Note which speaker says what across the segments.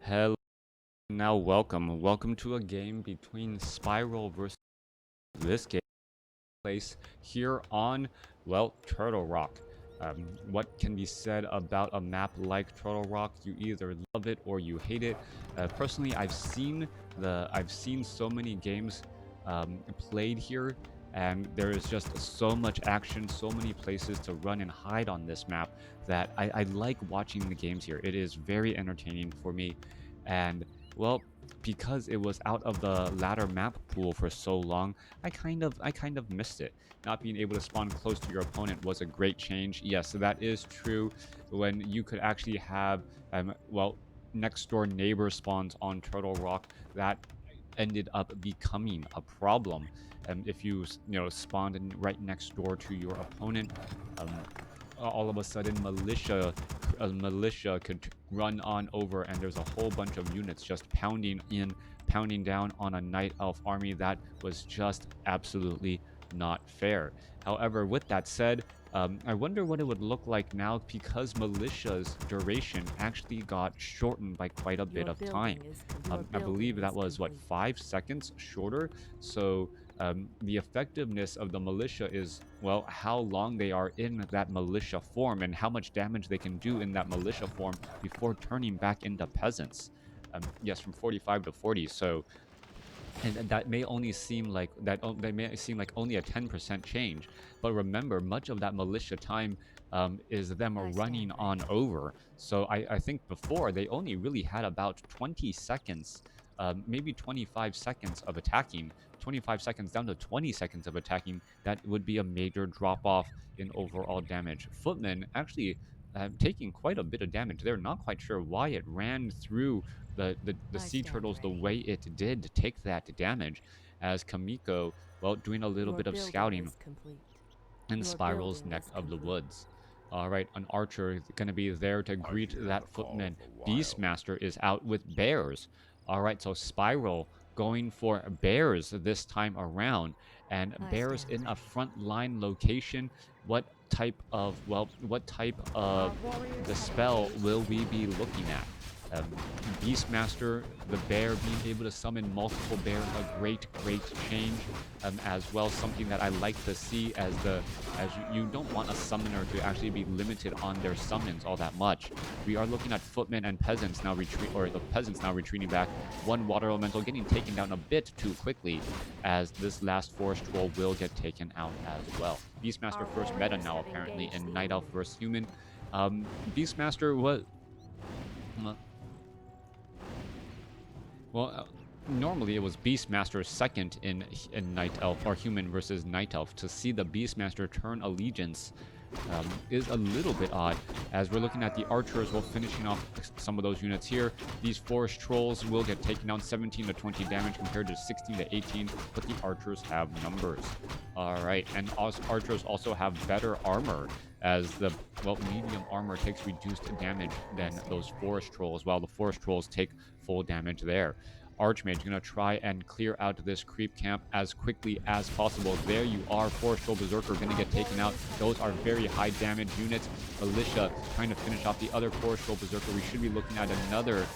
Speaker 1: Hello, now welcome to a game between Spiral versus this game place here on, well, Turtle Rock. What can be said about a map like Turtle Rock? You either love it or you hate it. Personally, I've seen so many games played here, and there is just so much action, so many places to run and hide on this map that I like watching the games here. It is very entertaining for me, and well, because it was out of the ladder map pool for so long, I kind of missed it. Not being able to spawn close to your opponent was a great change. Yes, that is true. When you could actually have well, next door neighbor spawns on Turtle Rock, that ended up becoming a problem. If you spawned right next door to your opponent, um, all of a sudden militia could run on over, and there's a whole bunch of units just pounding down on a night elf army. That was just absolutely not fair. However, with that said, I wonder what it would look like now, because militia's duration actually got shortened by quite a bit of time. I believe that was what, 5 seconds shorter. So the effectiveness of the militia is, well, how long they are in that militia form and how much damage they can do in that militia form before turning back into peasants. Yes, from 45 to 40. So, and that may only seem like that may seem like only a 10% change, but remember, much of that militia time is them running on over. So I think before they only really had about 20 seconds, maybe 25 seconds of attacking. 25 seconds down to 20 seconds of attacking, that would be a major drop off in overall damage. Footmen actually taking quite a bit of damage. They're not quite sure why it ran through the sea turtles the way it did to take that damage, as Chaemiko, well, doing a little bit of scouting in Spiral's neck of the woods. All right, an archer is going to be there to greet that footman. Beastmaster is out with bears. All right, so Spiral going for bears this time around, and bears in a front line location. What type of the spell will we be looking at? Beastmaster, the bear, being able to summon multiple bears, a great change, as well. Something that I like to see, as you don't want a summoner to actually be limited on their summons all that much. We are looking at footmen and peasants now the peasants now retreating back. One water elemental getting taken down a bit too quickly, as this last forest troll will get taken out as well. Beastmaster first meta now, apparently, in Night Elf versus Human. Beastmaster was Well, normally it was Beastmaster second in Night Elf, or Human versus Night Elf. To see the Beastmaster turn allegiance is a little bit odd, as we're looking at the archers while finishing off some of those units here. These forest trolls will get taken down, 17 to 20 damage compared to 16 to 18, but the archers have numbers. All right, and archers also have better armor, as the, well, medium armor takes reduced damage than those forest trolls, while the forest trolls take full damage there. Archmage gonna try and clear out this creep camp as quickly as possible. There you are, Forest Troll Berserker gonna get taken out. Those are very high damage units. Militia trying to finish off the other Forest Troll Berserker. We should be looking at another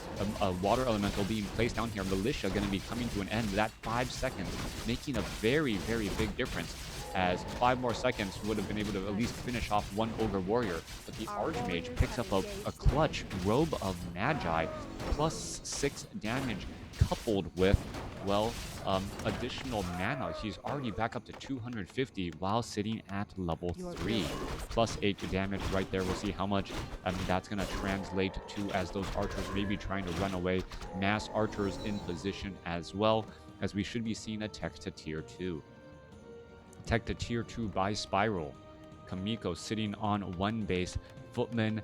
Speaker 1: water elemental being placed down here. Militia gonna be coming to an end. That 5 seconds making a very big difference, as 5 more seconds would have been able to at least finish off one Ogre Warrior. But the Archmage picks up a clutch Robe of Magi, plus 6 damage, coupled with, well, additional mana. She's already back up to 250 while sitting at level 3. Plus 8 damage right there. We'll see how much that's going to translate to, as those archers may be trying to run away. Mass archers in position as well, as we should be seeing a tech to tier 2. Tech to tier 2 by Spiral. Chaemiko sitting on one base. Footman,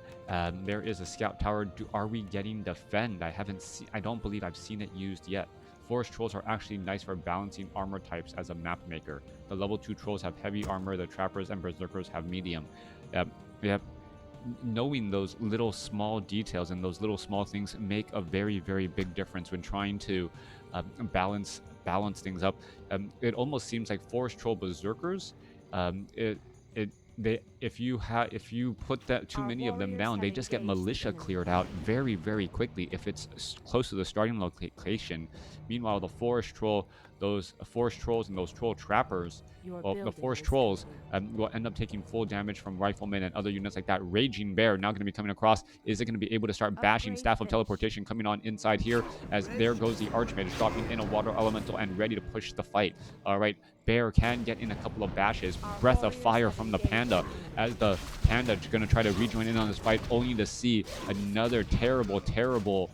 Speaker 1: there is a scout tower. Are we getting defend? I don't believe I've seen it used yet. Forest trolls are actually nice for balancing armor types as a map maker. The level 2 trolls have heavy armor. The trappers and berserkers have medium. Yep. Knowing those little small details and those little small things make a very big difference when trying to balance things up. It almost seems like forest troll berserkers, it if you put that too many of them down, they just get militia cleared out very, very quickly if it's close to the starting location. Meanwhile, the forest troll, those forest trolls and those troll trappers, well, the forest trolls will end up taking full damage from riflemen and other units like that. Raging Bear now going to be coming across. Is it going to be able to start bashing? Staff of Teleportation coming on inside here, as there goes the Archmage dropping in a water elemental and ready to push the fight. All right, Bear can get in a couple of bashes. Breath of Fire from the Panda, as the Panda is going to try to rejoin in on this fight, only to see another terrible, terrible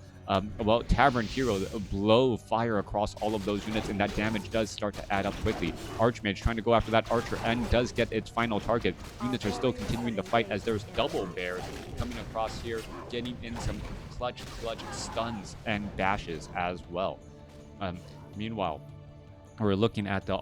Speaker 1: Tavern Hero blow fire across all of those units, and that damage does start to add up quickly. Archmage trying to go after that Archer and does get its final target. Units are still continuing to fight as there's double Bears coming across here, getting in some clutch stuns and bashes as well. Meanwhile, we're looking at the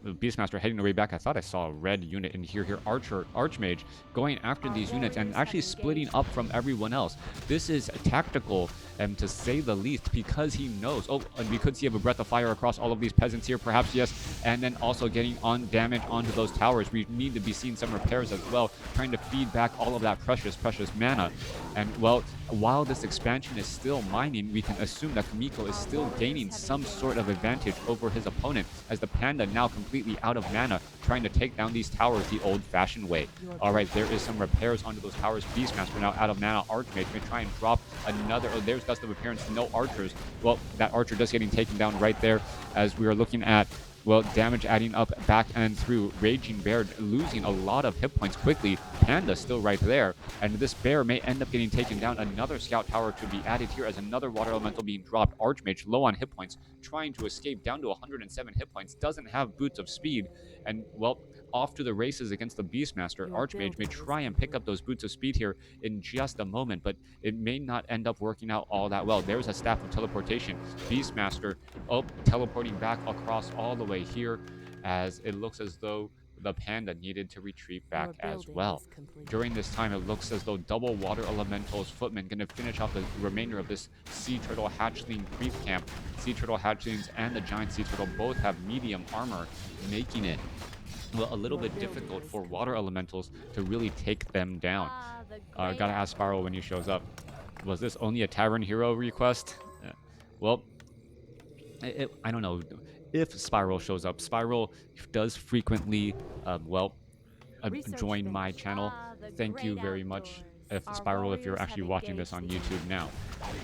Speaker 1: Beastmaster heading the way back. I thought I saw a red unit in here. Archmage going after these units and actually splitting up from everyone else. This is tactical, to say the least, because he knows. Oh, and we could see a Breath of Fire across all of these peasants here, perhaps, yes. And then also getting on damage onto those towers. We need to be seeing some repairs as well, trying to feed back all of that precious mana. And, well, while this expansion is still mining, we can assume that Chaemiko is still gaining some sort of advantage over his opponent, as the Panda now completely out of mana, trying to take down these towers the old-fashioned way. All right, there is some repairs onto those towers. Beastmaster now out of mana. Archmage may try and drop another. Oh, there's Gust of Appearance. No archers. Well, that archer just getting taken down right there, as we are looking at, well, damage adding up back and through. Raging Bear losing a lot of hit points quickly. Panda still right there. And this bear may end up getting taken down. Another scout tower to be added here as another water elemental being dropped. Archmage low on hit points, trying to escape down to 107 hit points. Doesn't have boots of speed. And, well, off to the races against the Beastmaster. Archmage may try and pick up those boots of speed here in just a moment, but it may not end up working out all that well. There's a Staff of Teleportation. Beastmaster, teleporting back across all the way here, as it looks as though the Panda needed to retreat back as well. During this time, it looks as though double water elementals footmen going to finish off the remainder of this sea turtle hatchling creep camp. Sea turtle hatchlings and the giant sea turtle both have medium armor, making it, well, a little bit difficult for water elementals to really take them down. Gotta ask Spiral when he shows up. Was this only a Tavern Hero request? Well, I don't know if Spiral shows up. Spiral does frequently, join my channel. Thank you very much, Spiral, if you're actually watching this on YouTube now.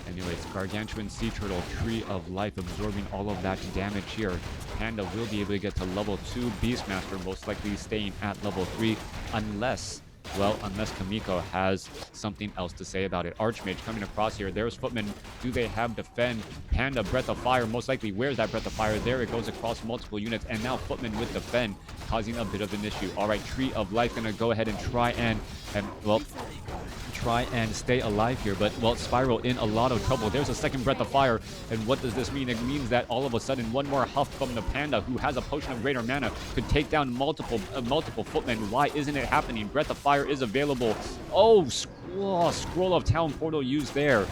Speaker 1: Anyways, Gargantuan Sea Turtle, Tree of Life, absorbing all of that damage here. Panda will be able to get to level 2. Beastmaster most likely staying at level 3, unless Chaemiko has something else to say about it. Archmage coming across here. There's Footman. Do they have Defend? Panda, Breath of Fire. Most likely, where's that Breath of Fire? There it goes across multiple units. And now Footman with Defend, causing a bit of an issue. All right, Tree of Life going to go ahead and try and stay alive here, but, well, Spiral in a lot of trouble. There's a second Breath of Fire, and what does this mean? It means that all of a sudden one more huff from the Panda, who has a potion of greater mana, could take down multiple footmen. Why isn't it happening? Breath of Fire is available. Oh, Scroll of Town Portal used there.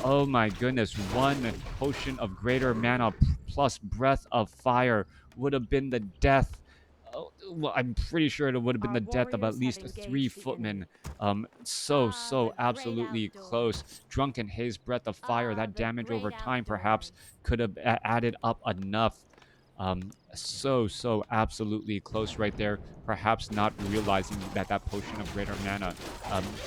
Speaker 1: Oh my goodness, one potion of greater mana plus Breath of Fire would have been the death. Well, I'm pretty sure it would have been the death of at least 3 footmen. So absolutely close. Drunken Haze, Breath of Fire, that damage over time perhaps could have added up enough. So absolutely close right there. Perhaps not realizing that potion of greater mana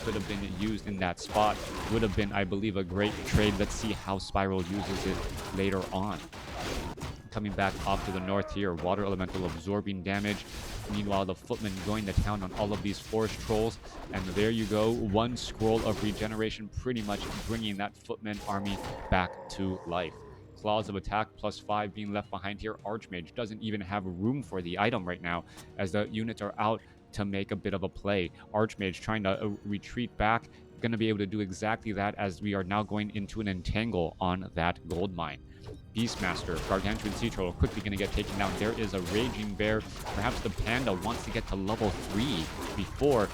Speaker 1: could have been used in that spot. Would have been, I believe, a great trade. Let's see how Spiral uses it later on. Coming back off to the north here, water elemental absorbing damage. Meanwhile, the footmen going to town on all of these forest trolls. And there you go, one scroll of regeneration, pretty much bringing that footman army back to life. Claws of Attack +5 being left behind here. Archmage doesn't even have room for the item right now, as the units are out to make a bit of a play. Archmage trying to retreat back, going to be able to do exactly that, as we are now going into an entangle on that gold mine. Beastmaster, Gargantuan Sea Turtle quickly going to get taken down. There is a Raging Bear. Perhaps the Panda wants to get to level 3 before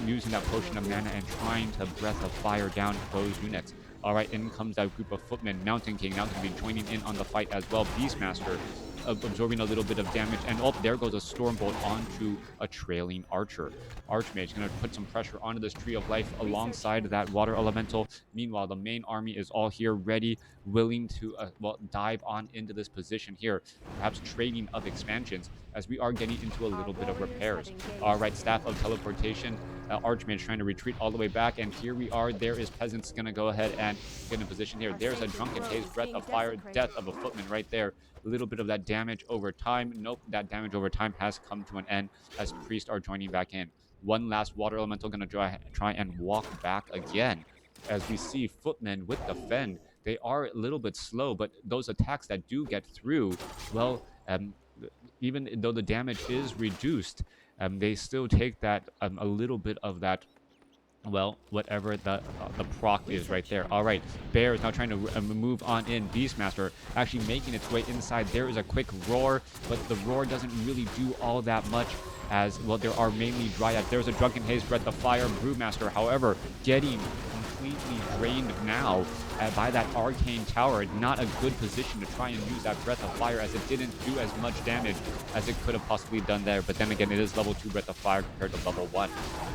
Speaker 1: using that potion of mana and trying to Breath of Fire down those units. All right, in comes that group of footmen. Mountain King now going to be joining in on the fight as well. Beastmaster absorbing a little bit of damage. And oh, there goes a Storm Bolt onto a trailing Archer. Archmage going to put some pressure onto this Tree of Life alongside that Water Elemental. Meanwhile, the main army is all here, ready, willing to well, dive on into this position here, perhaps trading of expansions as we are getting into a little bit of repairs. All right, Staff of Teleportation, Archmage trying to retreat all the way back, and here we are. There is Peasants going to go ahead and get in position here. There's a Drunken Haze, Breath of Fire, Death of a Footman right there. A little bit of that damage over time. Nope, that damage over time has come to an end as Priests are joining back in. One last Water Elemental going to try and walk back again. As we see Footmen with Defend, they are a little bit slow, but those attacks that do get through, well, even though the damage is reduced, they still take that a little bit of that, well, whatever the proc is right there. All right, Bear is now trying to move on in. Beastmaster actually making its way inside. There is a quick roar, but the roar doesn't really do all that much, as well there are mainly Dryads. There's a Drunken Haze, Breath of Fire. Brewmaster, however, getting completely drained now by that Arcane Tower. Not a good position to try and use that Breath of Fire, as it didn't do as much damage as it could have possibly done there. But then again, it is level 2 Breath of Fire compared to level 1.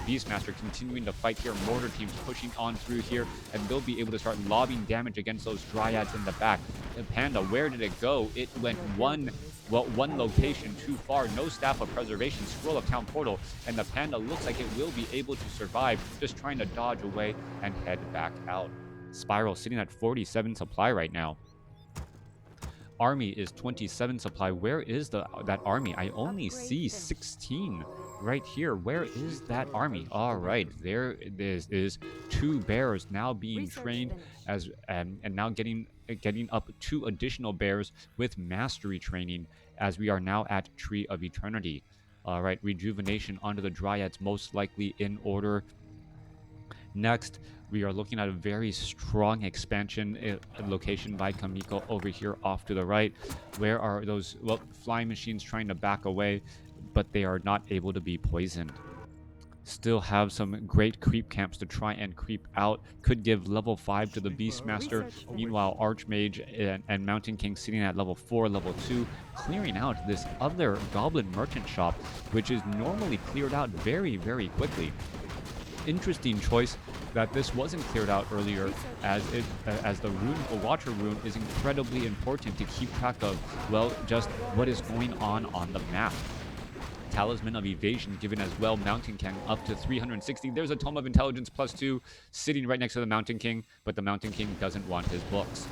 Speaker 1: Beastmaster continuing to fight here. Mortar teams pushing on through here, and they'll be able to start lobbing damage against those Dryads in the back. The Panda, where did it go? It went one location too far. No Staff of Preservation, Scroll of Town Portal, and the Panda looks like it will be able to survive, just trying to dodge away and head back out. Spiral sitting at 47 supply right now. Army is 27 supply. Where is that army? I only see 16 right here. Where is that army? All right, there is 2 bears now being trained as and now getting up 2 additional bears with mastery training, as we are now at Tree of Eternity. All right, rejuvenation onto the Dryads, most likely in order. Next, we are looking at a very strong expansion location by Chaemiko over here off to the right. Where are those, well, flying machines trying to back away, but they are not able to be poisoned. Still have some great creep camps to try and creep out. Could give level 5 to the Beastmaster. Meanwhile, Archmage and Mountain King sitting at level 4, level 2, clearing out this other Goblin Merchant shop, which is normally cleared out very, very quickly. Interesting choice that this wasn't cleared out earlier, as the rune, the Watcher rune, is incredibly important to keep track of, well, just what is going on the map. Talisman of Evasion given as well. Mountain King up to 360. There's a Tome of Intelligence +2 sitting right next to the Mountain King, but the Mountain King doesn't want his books.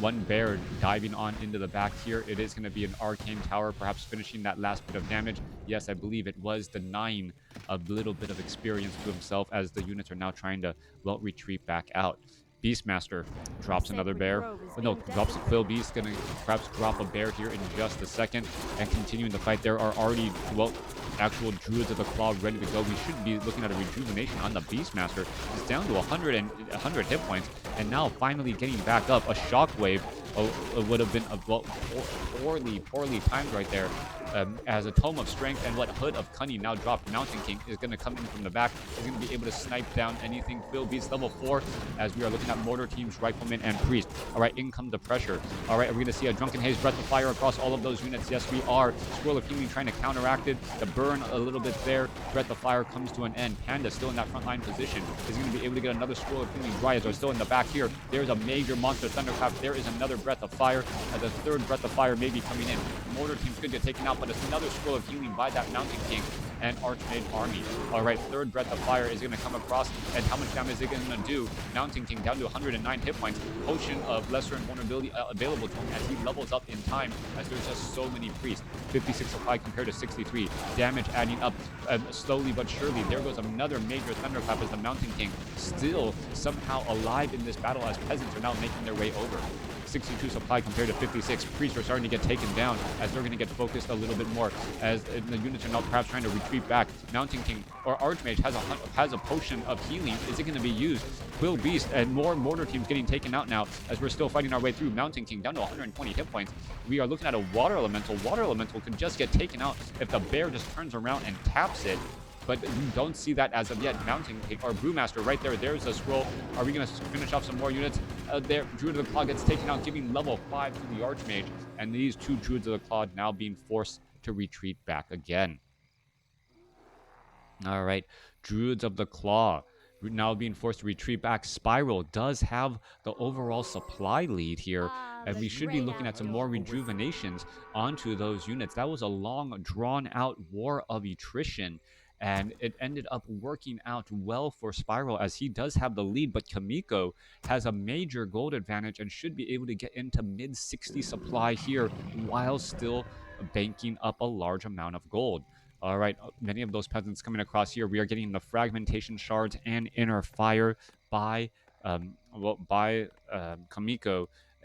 Speaker 1: One bear diving on into the back here. It is going to be an Arcane Tower, perhaps finishing that last bit of damage. Yes, I believe it was denying a little bit of experience to himself, as the units are now trying to, well, retreat back out. Beastmaster drops another bear. No, drops a Quill Beast. Going to perhaps drop a bear here in just a second. And continuing the fight, there are already, well, actual Druids of the Claw ready to go. We should be looking at a rejuvenation on the Beastmaster. It's down to 100 hit points. And now finally getting back up. A Shockwave would have been poorly timed right there. As a Tome of Strength and what Hood of Cunning now dropped. Mountain King is going to come in from the back. Is going to be able to snipe down anything. Quill Beast level 4, as we are looking at Mortar Teams, Riflemen, and Priest. All right, in comes the pressure. All right, are we going to see a Drunken Haze, Breath of Fire across all of those units? Yes, we are. Scroll of Healing trying to counteract it. The burn a little bit there. Breath of Fire comes to an end. Panda still in that frontline position. Is going to be able to get another Scroll of Healing. Dryads are still in the back here. There's a major monster Thunderclap. There is another Breath of Fire. The third Breath of Fire may be coming in. Mortar Team's going to get taken out, but it's another Scroll of Healing by that Mountain King and Archmage army. All right, third Breath of Fire is going to come across, and how much damage is it going to do? Mountain King down to 109 hit points. Potion of Lesser Invulnerability available to him as he levels up in time, as there's just so many priests. 56 supply compared to 63. Damage adding up slowly but surely. There goes another major Thunderclap, as the Mountain King still somehow alive in this battle, as peasants are now making their way over. 62 supply compared to 56. Priests are starting to get taken down, as they're going to get focused a little bit more, as the units are now perhaps trying to retreat back. Mountain King or Archmage has a potion of healing. Is it going to be used? Quill Beast and more Mortar Teams getting taken out now, as we're still fighting our way through. Mountain King down to 120 hit points. We are looking at a Water Elemental. Water Elemental could just get taken out if the bear just turns around and taps it. but you don't see that as of yet. Mountain King or Brewmaster right there. There's a scroll. Are we going to finish off some more units? There, Druid of the Claw gets taken out, giving level 5 to the Archmage, and these two Druids of the Claw now being forced to retreat back again. All right, Druids of the Claw now being forced to retreat back. Spiral does have the overall supply lead here, and we should be looking at some more rejuvenations onto those units. That was a long, drawn-out war of attrition, and it ended up working out well for Spiral as he does have the lead, but Chaemiko has a major gold advantage and should be able to get into mid-60 supply here while still banking up a large amount of gold. All right, many of those peasants coming across here. We are getting the fragmentation shards and inner fire by Chaemiko.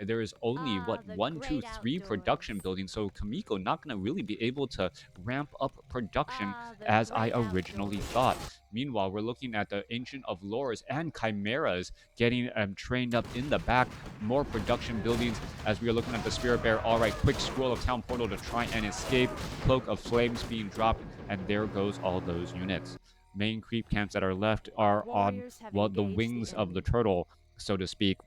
Speaker 1: There is only what 1, 2, 3 production buildings, so Chaemiko not going to really be able to ramp up production as I originally thought. Meanwhile, we're looking at the Ancient of Lores and Chimeras getting trained up in the back. More production buildings as we are looking at the Spirit Bear. All right, quick scroll of Town Portal to try and escape. Cloak of Flames being dropped, and there goes all those units. Main creep camps that are left are on, well, the wings of the turtle, so to speak,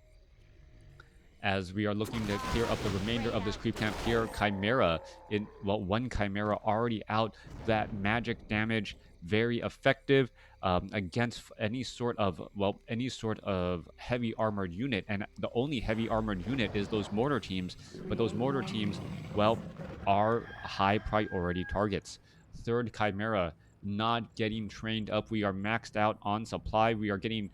Speaker 1: as we are looking to clear up the remainder of this creep camp here. Chimera, one Chimera already out. That magic damage, very effective against any sort of heavy armored unit, and the only heavy armored unit is those mortar teams. But those mortar teams, well, are high priority targets. Third Chimera not getting trained up. We are maxed out on supply. We are getting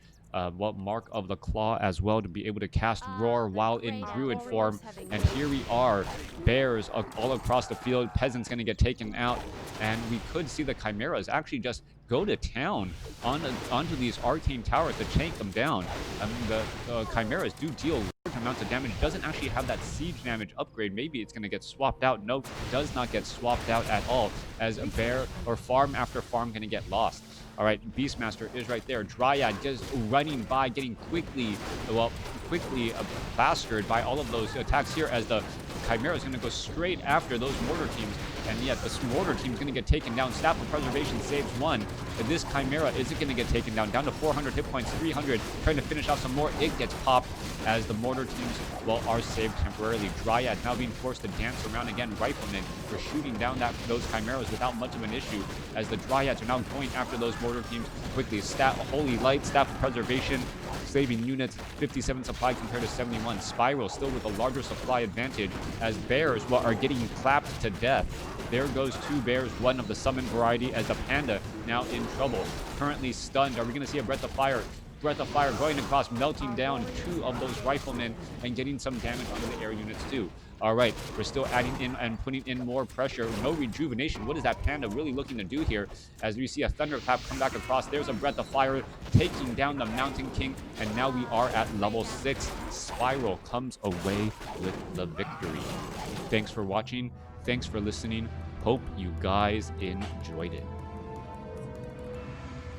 Speaker 1: Mark of the Claw as well to be able to cast Roar while in Druid form. And here we are, bears all across the field. Peasants going to get taken out. And we could see the Chimeras actually just go to town onto these arcane towers to tank them down. I mean, the Chimeras do deal large amounts of damage. Doesn't actually have that siege damage upgrade. Maybe it's going to get swapped out. No, does not get swapped out at all, as a bear or farm after farm going to get lost. All right, Beastmaster is right there. Dryad just running by, getting quickly plastered by all of those attacks here, as the Chimera is going to go straight after those mortar teams. And yet this mortar team is going to get taken down. Staff of Preservation saves one. And this Chimera isn't going to get taken down to 400 hit points, 300. Trying to finish off some more. It gets popped as the mortar teams, well, are saved temporarily. Dryad now being forced to dance around again. Riflemen for shooting down those Chimeras without much of an issue, as the Dryads are now going after those mortar teams quickly. Holy Light, Staff of Preservation, saving units. 57 supply compared to 71. Spiral still with a larger supply advantage, as bears are getting clapped to death. There goes 2 bears, one of the summon variety, as the panda now in trouble. Currently stunned. Are we going to see a Breath of Fire? Breath of Fire going across, melting down 2 of those riflemen and getting some damage onto the air units too. All right, we're still adding in and putting in more pressure. No rejuvenation. What is that panda really looking to do here? As we see a Thunderclap come back across. There's a Breath of Fire taking down the Mountain King. And now we are at level 6. Spiral comes away with the victory. Thanks for watching. Thanks for listening. Hope you guys enjoyed it.